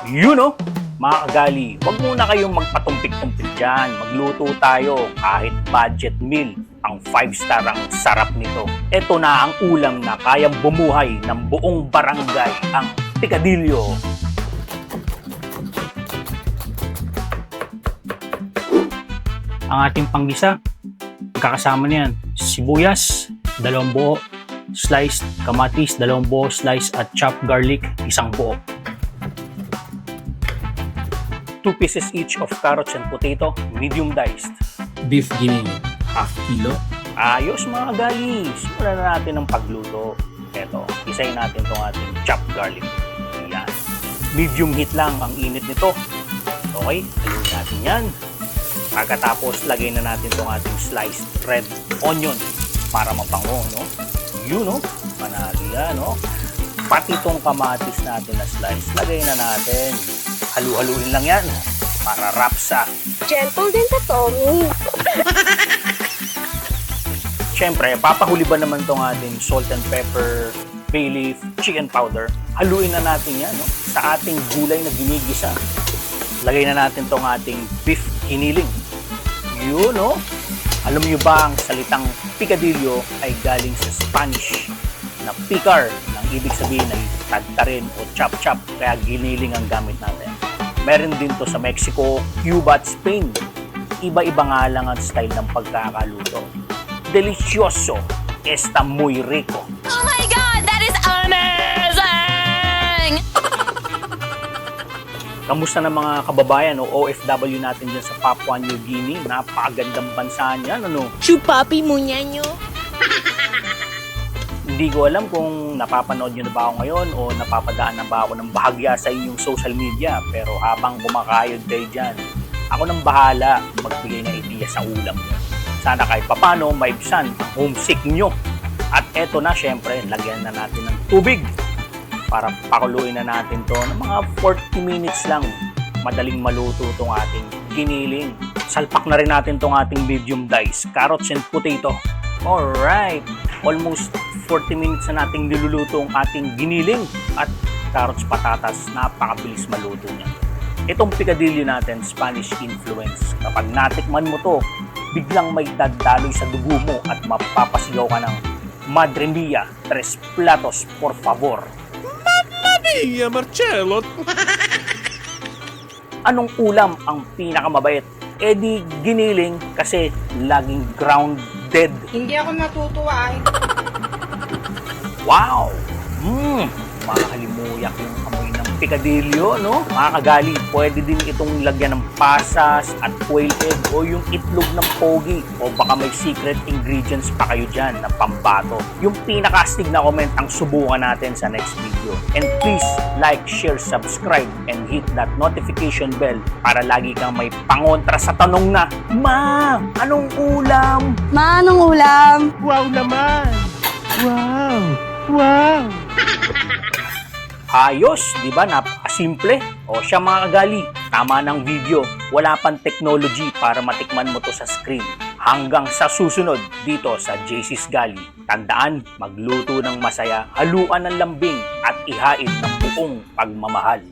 Yun o, mga kagali, huwag muna kayong magpatumpik-tumpik dyan. Magluto tayo kahit budget meal. Ang 5-star ang sarap nito. Ito na ang ulam na kayang bumuhay ng buong barangay, ang pikadilyo. Ang ating panggisa, kakasama niyan, sibuyas, 2 buo, sliced kamatis, 2 buo, slice at chopped garlic, 1 buo. 2 pieces each of carrots and potato, medium diced. Beef gining, half kilo. Ayos mga gali, simulan na natin ang pagluto. Eto, isayin natin itong ating chopped garlic. Yan. Medium heat lang ang init nito. Okay, haluin natin yan. Pagkatapos, lagay na natin itong ating sliced red onion para mabango, no? Yun, no? Manali yan, no? Pati itong kamatis natin na slice, lagay na natin. Halu-haluin lang yan para rapsa. Gentle din ka, Tommy. Siyempre, papahuli ba naman itong ating salt and pepper, bay leaf, chicken powder. Haluin na natin yan, no? Sa ating gulay na ginigisa. Lagay na natin itong ating beef giniling. Yun, no? Alam niyo ba ang salitang picadillo ay galing sa Spanish na picar, nang ibig sabihin ay tadtarin o chop-chop, kaya giniling ang gamit natin. Meron din to sa Mexico, Cuba at Spain. Iba-iba nga lang ang style ng pagkakaluto. Delicioso, está muy rico. Oh my God, that is amazing! Kamusta na mga kababayan o OFW natin dyan sa Papua New Guinea? Napakagandang bansa niyan, ano? Chupapi mo niya nyo. Hindi ko alam kung napapanood nyo na ba ako ngayon o napapadaan na ba ako ng bahagya sa inyong social media. Pero habang kumakayod kayo dyan, ako nang bahala magbigay ng ideya sa ulam nyo. Sana kahit papano maibsan ang homesick nyo. At eto na, syempre, lagyan na natin ng tubig para pakuluin na natin to ng mga 40 minutes lang. Madaling maluto itong ating giniling. Salpak na rin natin itong ating medium diced carrots and potato. Alright, almost 40 minutes na nating niluluto ang ating giniling at carrots patatas. Napakabilis maluto niya. Itong pikadilyo natin, Spanish influence. Kapag natikman mo to, biglang may dadaloy sa dugo mo at mapapasigaw ka ng Madre mia, 3 platos, por favor. Mia Marcello! Anong ulam ang pinakamabait? Eh di giniling kasi laging grounded. Hindi ako natutuwa eh. Wow! Makakalimuyak yung amoy ng pikadilyo, no? Mga kagali, pwede din itong lagyan ng pasas at quail egg o yung itlog ng pogi o baka may secret ingredients pa kayo dyan na pambato. Yung pinakastig na comment ang subukan natin sa next video. And please like, share, subscribe, and hit that notification bell para lagi kang may pangontra sa tanong na, Ma, anong ulam? Ma, anong ulam? Wow naman! Wow! Wow! Ayos, di ba? Napakasimple. O siya mga kagali, tama ng video. Wala pang technology para matikman mo to sa screen. Hanggang sa susunod dito sa JC's Gali. Tandaan, magluto ng masaya, haluan ng lambing at ihain ng buong pagmamahal.